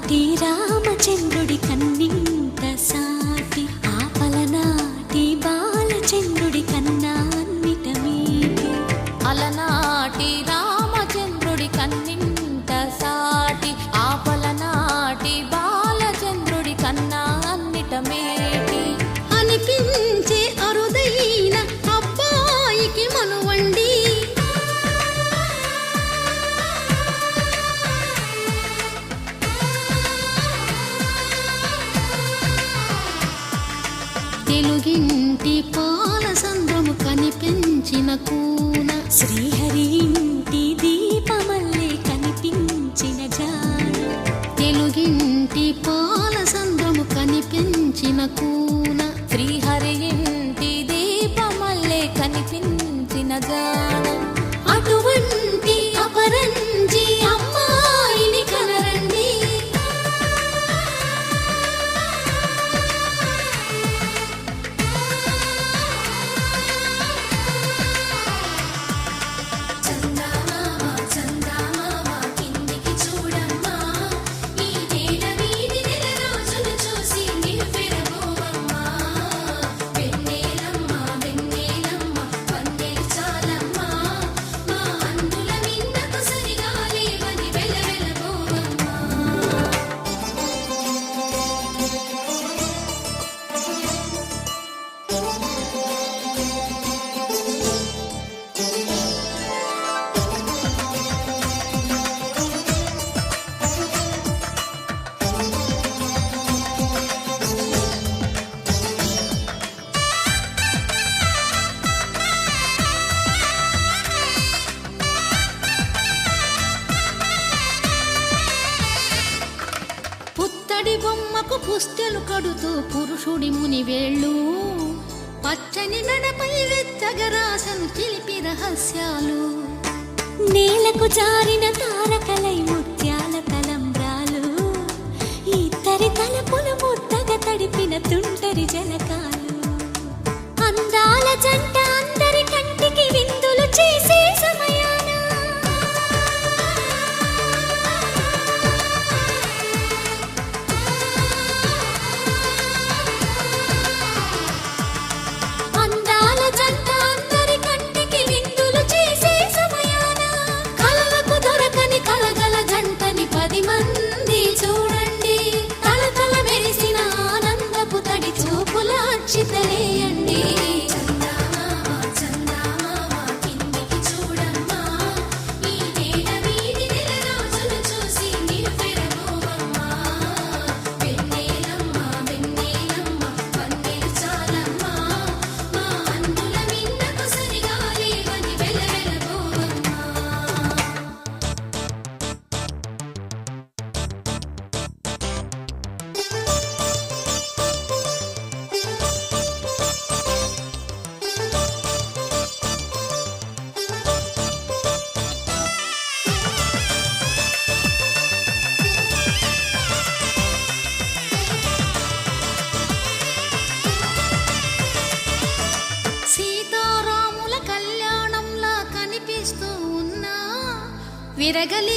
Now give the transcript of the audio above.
అలనాటి రామచంద్రుడి కన్నింత సాటి ఆపలనాటి బాలచంద్రుడి కన్నా అన్నిట మీటి. అలనాటి రామచంద్రుడి కన్నింత సాటి ఆపలనాటి బాలచంద్రుడి కన్నా అన్నిట మేటి అనిపించే అరుదైన అబ్బాయికి మనువండి. తెలుగింటి పాల సంద్రము కనిపించిన కూన శ్రీహరి ఇంటి దీపమల్లే కనిపించిన జాన. తెలుగింటి పాల సంద్రము కనిపించిన కూన శ్రీహరి ఇంటి దీపమల్లే కనిపించిన జాన. అటువంటి అపరంజి అమ్మాయిని కనరండి. పుత్తడి బొమ్మకు పుస్తెలు కడుతూ పురుషుడి ముని వేళ్ళు పచ్చని నడపై వెచ్చగరాసను చిలిపి రహస్యాలు. నేలకు జారిన తారకలై ముత్యాల తలంబ్రాలు ఇద్దరి తలపులు ముద్దగా తడిపిన తుంటరి జలకాలు. అందాల జంట అందరి కంటికి విందులు చేసే సమయాన అందాల జంట అందరి కంటికి విందులు చేసే సమయాన కలలకు దొరకని కలగల జంటని 10 మంది చూడండి. తలతల మెరిసిన ఆనందపు తడి చూపుల అక్షితలేయండి. సీతారాముల కళ్యాణంలా కనిపిస్తూ ఉన్నా విరగలి